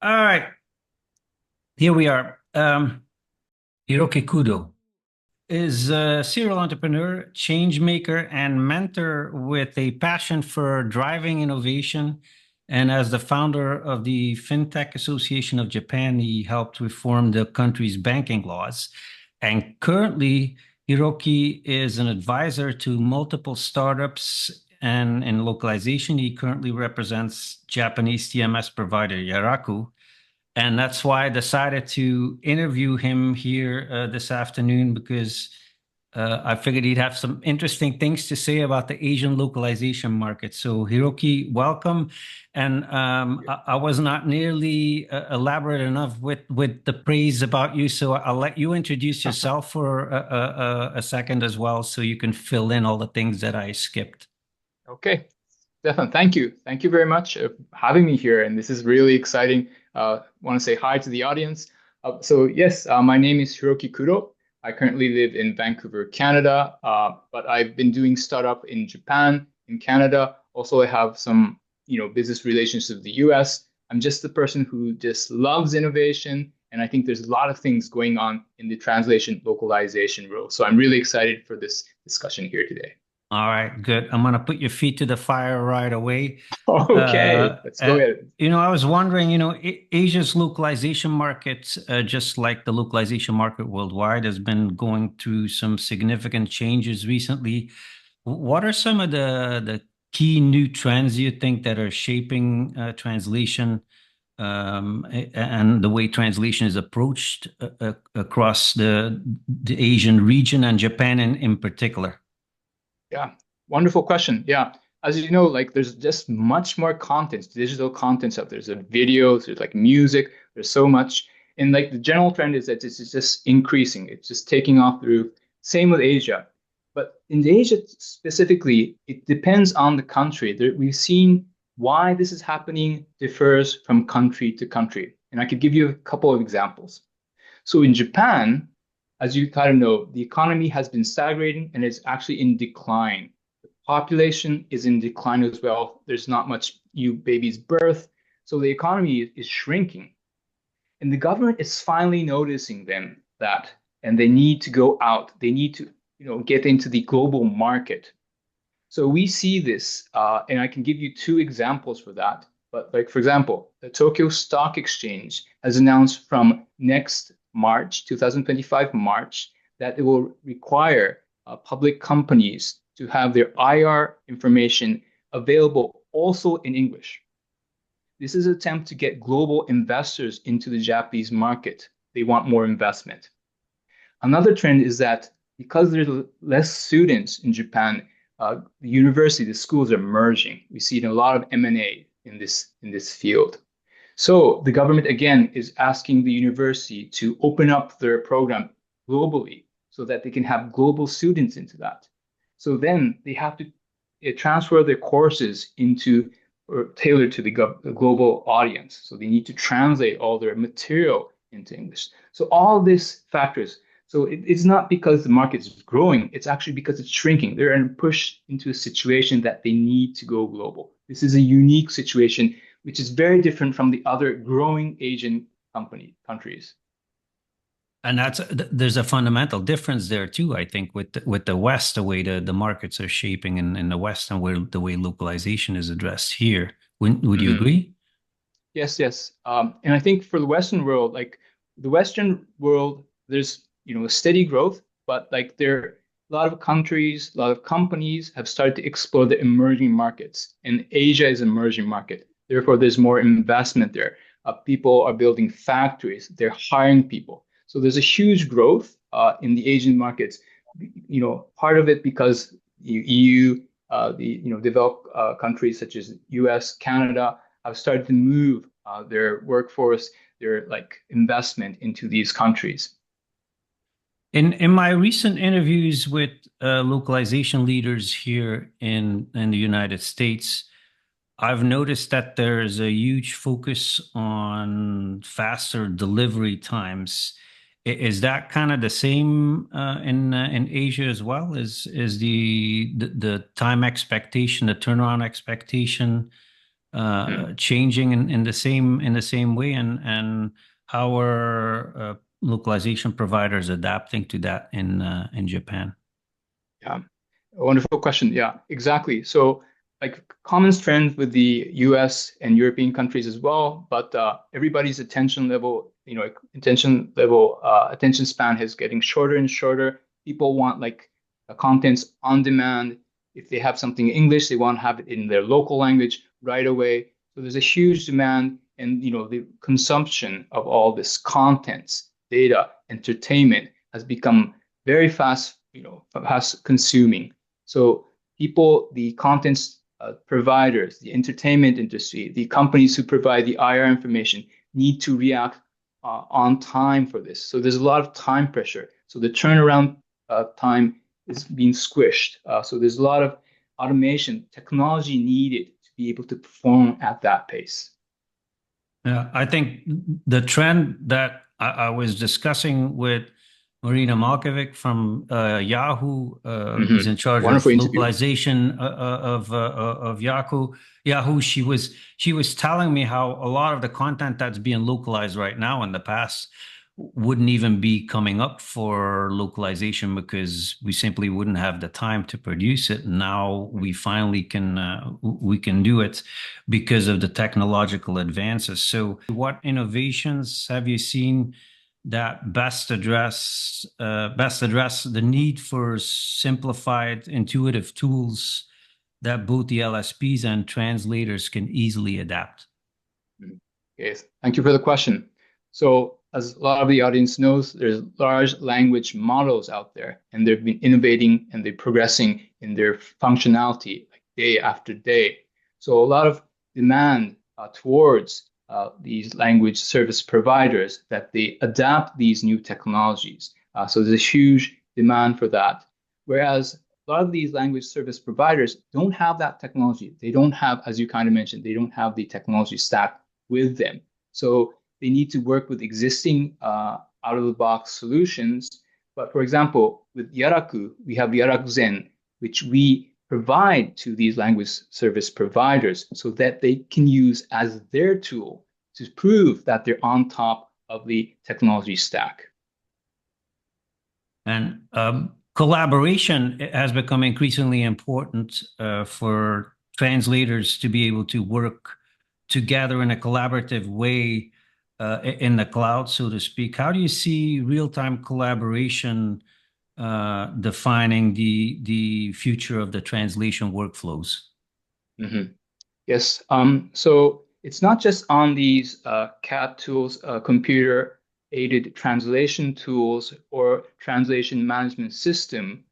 All right, here we are. Hiroki Kudo is a serial entrepreneur, change maker, and mentor with a passion for driving innovation. And as the founder of the Fintech Association of Japan, he helped reform the country's banking laws. And currently, Hiroki is an advisor to multiple startups. And in localization, he currently represents Japanese TMS provider Yaraku. And that's why I decided to interview him here this afternoon because I figured he'd have some interesting things to say about the Asian localization market. So, Hiroki, welcome. And I was not nearly elaborate enough with the praise about you. So, I'll let you introduce yourself for a second as well so you can fill in all the things that I skipped. Okay, Stefan, thank you. Thank you very much for having me here. And this is really exciting. Want to say hi to the audience. My name is Hiroki Kudo. I currently live in Vancouver, Canada, but I've been doing startup in Japan, in Canada. Also, I have some, business relations with the US. I'm just the person who just loves innovation. And I think there's a lot of things going on in the translation localization role. So I'm really excited for this discussion here today. All right, good. I'm gonna put your feet to the fire right away. Okay, let's go ahead. I was wondering, Asia's localization market, just like the localization market worldwide, has been going through some significant changes recently. What are some of the key new trends you think that are shaping translation and the way translation is approached across the Asian region and Japan in particular? Yeah, wonderful question. Yeah, as you know, like there's just much more content, digital content out there. There's a videos, there's like music, there's so much. And like the general trend is that it's just increasing. It's just taking off the roof. Same with Asia. But in Asia specifically, it depends on the country. We've seen why this is happening differs from country to country. And I could give you a couple of examples. So in Japan, as you kind of know, the economy has been stagnating and it's actually in decline. The population is in decline as well. There's not much new babies birth. So the economy is shrinking. And the government is finally noticing them that, and they need to go out. They need to, get into the global market. So we see this, and I can give you two examples for that. But like, for example, the Tokyo Stock Exchange has announced from next March, 2025 March, that it will require public companies to have their IR information available also in English. This is an attempt to get global investors into the Japanese market. They want more investment. Another trend is that because there's less students in Japan, the university, the schools are merging. We see a lot of M&A in this field. So the government again is asking the university to open up their program globally so that they can have global students into that. So then they have to transfer their courses into or tailored to the global audience. So they need to translate all their material into English. So all these factors. So it's not because the market is growing, it's actually because it's shrinking. They're pushed into a situation that they need to go global. This is a unique situation, which is very different from the other growing Asian countries. And there's a fundamental difference there too, I think, with the West, the way the markets are shaping in the West and where the way localization is addressed here. Would you Mhm. agree? Yes, yes. And I think for the Western world, like the Western world, there's a steady growth, but like there a lot of countries, a lot of companies have started to explore the emerging markets, and Asia is an emerging market. Therefore, there's more investment there. People are building factories, they're hiring people. So there's a huge growth in the Asian markets. Part of it because EU, the developed countries such as US, Canada have started to move their workforce, their like investment into these countries. In my recent interviews with localization leaders here in the United States, I've noticed that there's a huge focus on faster delivery times. Is that kind of the same in Asia as well? Is the time expectation, the turnaround expectation Mm. changing in the same way, and how are localization providers adapting to that in Japan? Yeah, a wonderful question. Yeah, exactly. So, like common trend with the US and European countries as well, but everybody's attention level, attention span is getting shorter and shorter. People want like contents on demand. If they have something in English, they want to have it in their local language right away. So there's a huge demand, and the consumption of all this contents, data, entertainment has become very fast consuming. So people, the contents providers, the entertainment industry, the companies who provide the IR information need to react on time for this. So there's a lot of time pressure. So the turnaround time is being squished. So there's a lot of automation technology needed to be able to perform at that pace. Yeah, I think the trend that I was discussing with Marina Malkovic from Yahoo, who's in charge Wonderful of interview. localization of Yahoo. Yahoo, she was telling me how a lot of the content that's being localized right now in the past wouldn't even be coming up for localization because we simply wouldn't have the time to produce it. Now we can do it because of the technological advances. So, what innovations have you seen that best address the need for simplified, intuitive tools that both the LSPs and translators can easily adapt? Okay, thank you for the question. So, as a lot of the audience knows, there's large language models out there, and they've been innovating and they're progressing in their functionality like day after day. So, a lot of demand towards these language service providers that they adapt these new technologies. So, there's a huge demand for that. Whereas a lot of these language service providers don't have that technology. They don't have, as you kind of mentioned, they don't have the technology stack with them. So they need to work with existing out-of-the-box solutions. But for example, with Yaraku, we have Yaraku Zen, which we provide to these language service providers so that they can use as their tool to prove that they're on top of the technology stack. And collaboration has become increasingly important for translators to be able to work together in a collaborative way in the cloud, so to speak. How do you see real-time collaboration defining the future of the translation workflows? Mm-hmm. Yes. So it's not just on these CAT tools, computer-aided translation tools, or translation management system.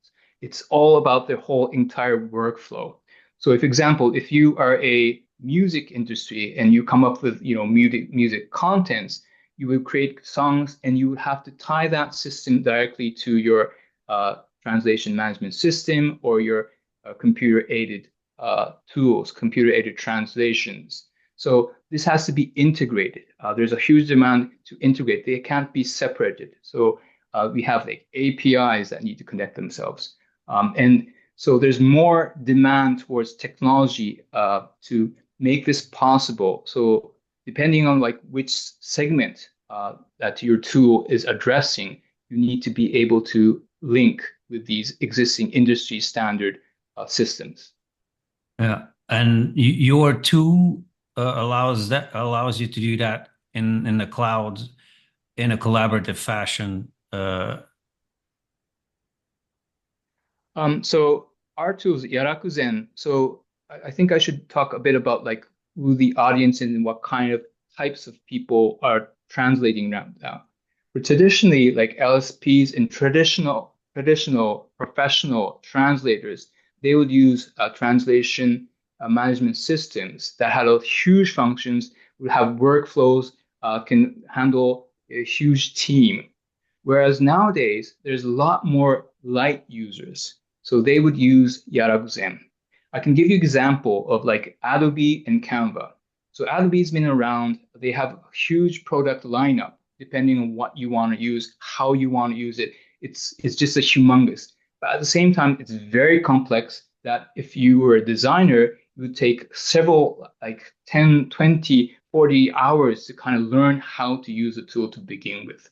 It's all about the whole entire workflow. So, if example, if you are a music industry and you come up with music contents, you will create songs and you would have to tie that system directly to your translation management system or your computer-aided tools, computer-aided translations. So this has to be integrated. There's a huge demand to integrate. They can't be separated. So we have like APIs that need to connect themselves. And so there's more demand towards technology to make this possible. So depending on like which segment that your tool is addressing, you need to be able to link with these existing industry standard systems. Yeah, and your tool allows you to do that in the cloud in a collaborative fashion. So our tools, Yaraku Zen. So I think I should talk a bit about like who the audience is and what kind of types of people are translating now. But traditionally, like LSPs and traditional professional translators, they would use translation management systems that had a huge functions, would have workflows, can handle a huge team. Whereas nowadays, there's a lot more light users. So they would use Yaraku. I can give you an example of like Adobe and Canva. So Adobe's been around. They have a huge product lineup depending on what you want to use, how you want to use it. It's just a humongous. But at the same time, it's very complex that if you were a designer, it would take several, like 10, 20, 40 hours to kind of learn how to use the tool to begin with.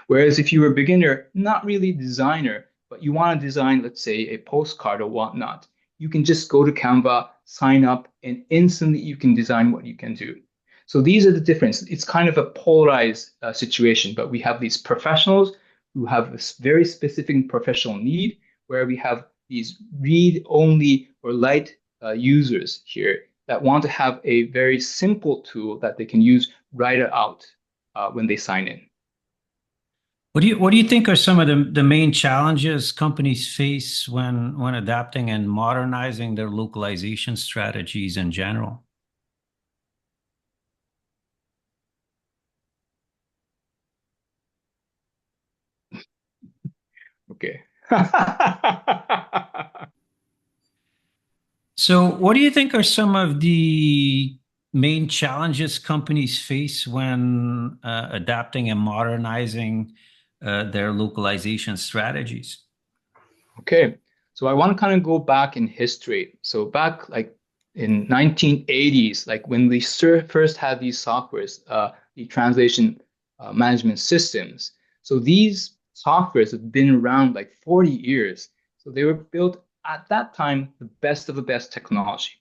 Whereas if you were a beginner, not really a designer, but you want to design, let's say, a postcard or whatnot, you can just go to Canva, sign up, and instantly you can design what you can do. So these are the difference. It's kind of a polarized situation, but we have these professionals who have a very specific professional need, where we have these read-only or light users here that want to have a very simple tool that they can use right out when they sign in. What do you think are some of the main challenges companies face when adapting and modernizing their localization strategies in general? Okay. So, what do you think are some of the main challenges companies face when adapting and modernizing their localization strategies? Okay. So I want to kind of go back in history. So back like in 1980s, like when we first had these softwares, the translation management systems. So these softwares have been around like 40 years. So they were built at that time, the best of the best technology.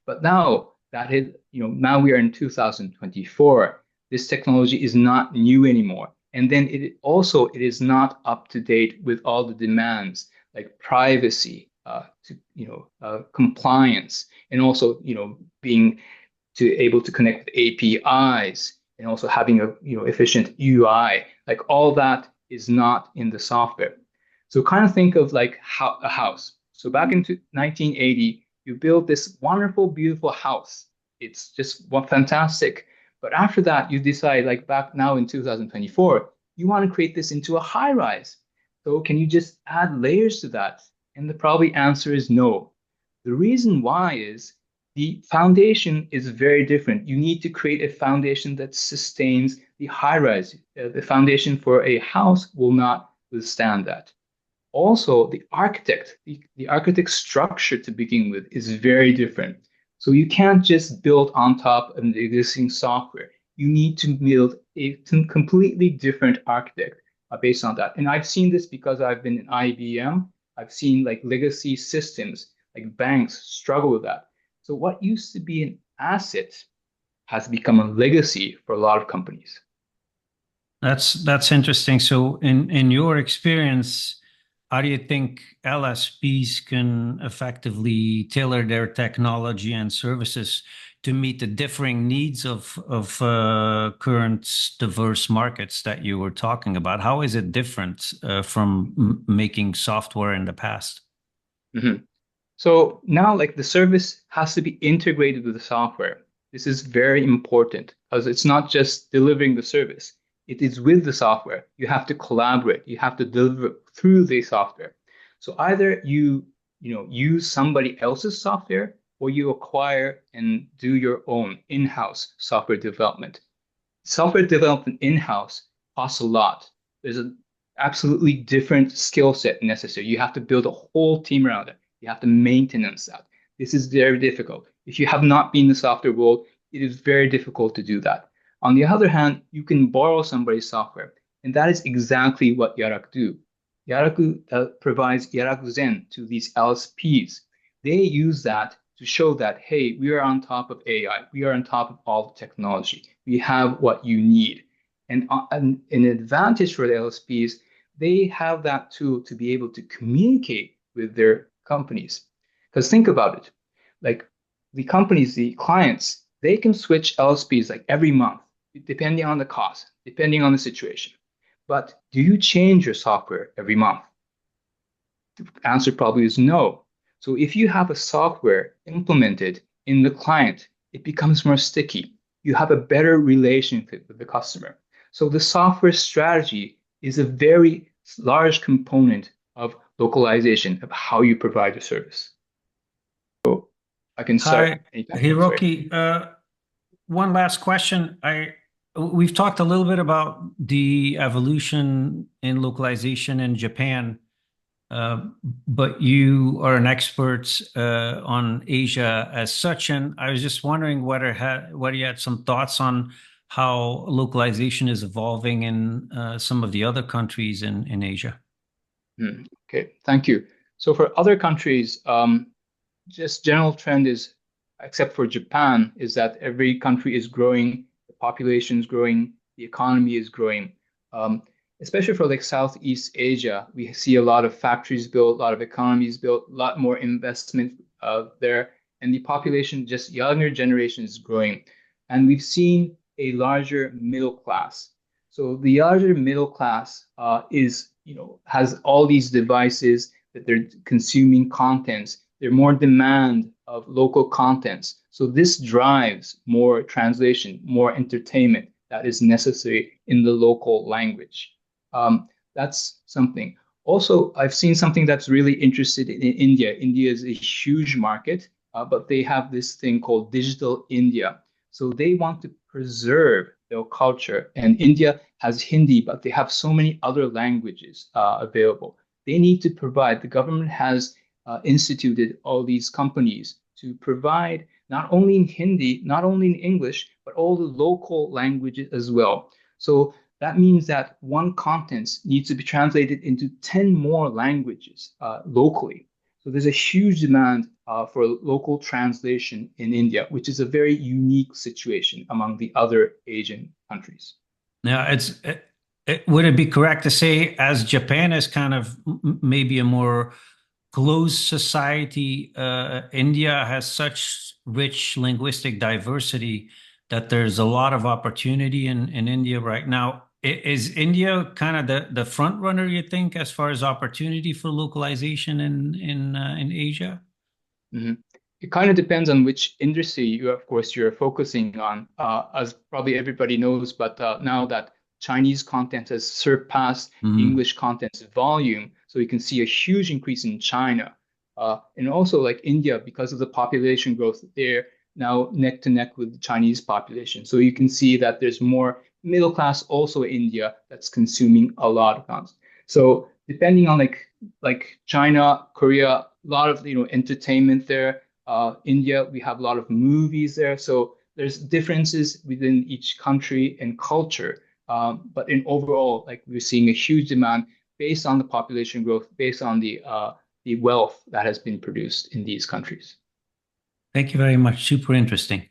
But now that is, now we are in 2024. This technology is not new anymore. And then it is not up to date with all the demands like privacy, compliance, and also being to able to connect with APIs, and also having a efficient UI. Like all that is not in the software. So kind of think of like a house. So back in 1980, you build this wonderful, beautiful house. It's just fantastic. But after that, you decide, like back now in 2024, you want to create this into a high rise. So can you just add layers to that? And the probably answer is no. The reason why is the foundation is very different. You need to create a foundation that sustains the high rise. The foundation for a house will not withstand that. Also, the architect structure to begin with is very different. So you can't just build on top of the existing software. You need to build a completely different architect based on that. And I've seen this because I've been in IBM. I've seen like legacy systems, like banks struggle with that. So what used to be an asset has become a legacy for a lot of companies. That's interesting. So, in your experience, how do you think LSPs can effectively tailor their technology and services to meet the differing needs of current diverse markets that you were talking about? How is it different from making software in the past? Mhm. So now, like the service has to be integrated with the software. This is very important because it's not just delivering the service. It is with the software. You have to collaborate. You have to deliver through the software. So either you use somebody else's software, or you acquire and do your own in-house software development. Software development in-house costs a lot. There's an absolutely different skill set necessary. You have to build a whole team around it. You have to maintenance that. This is very difficult. If you have not been in the software world, it is very difficult to do that. On the other hand, you can borrow somebody's software, and that is exactly what Yaraku do. Yaraku provides Yaraku Zen to these LSPs. They use that to show that, hey, we are on top of AI. We are on top of all the technology. We have what you need. And an advantage for the LSPs, they have that tool to be able to communicate with their companies. Because think about it, like the companies, the clients, they can switch LSPs like every month, depending on the cost, depending on the situation. But do you change your software every month? The answer probably is no. So if you have a software implemented in the client, it becomes more sticky. You have a better relationship with the customer. So the software strategy is a very large component of localization of how you provide a service. So I can start Hi, anytime. Sorry. Hiroki. One last question. We've talked a little bit about the evolution in localization in Japan. Uh, but you are an expert on Asia as such, and I was just wondering whether you had some thoughts on how localization is evolving in some of the other countries in Asia. Okay, thank you. So for other countries, just general trend is, except for Japan, is that every country is growing, the population is growing, the economy is growing. Um, Especially for like Southeast Asia, we see a lot of factories built, a lot of economies built, a lot more investment there, and the population, just younger generation, is growing. And we've seen a larger middle class. So the larger middle class has all these devices that they're consuming contents. They're more demand of local contents. So this drives more translation, more entertainment that is necessary in the local language. That's something. Also, I've seen something that's really interested in India. India is a huge market, but they have this thing called Digital India. So they want to preserve their culture. And India has Hindi, but they have so many other languages available. They need to provide, the government has instituted all these companies to provide not only in Hindi, not only in English, but all the local languages as well. So that means that one content needs to be translated into 10 more languages locally. So there's a huge demand for local translation in India, which is a very unique situation among the other Asian countries. Now, would it be correct to say, as Japan is kind of maybe a more closed society, India has such rich linguistic diversity that there's a lot of opportunity in India right now. Is India kind of the front runner, you think, as far as opportunity for localization in Asia? Mhm. It kind of depends on which industry of course, you're focusing on. As probably everybody knows, but now that Chinese content has surpassed Mhm. English content's volume, so you can see a huge increase in China. And also like India, because of the population growth, they're now neck to neck with the Chinese population. So you can see that there's more middle class also in India that's consuming a lot of content. So depending on like China, Korea, a lot of entertainment there. India, we have a lot of movies there. So there's differences within each country and culture. But in overall, like we're seeing a huge demand based on the population growth, based on the wealth that has been produced in these countries. Thank you very much. Super interesting.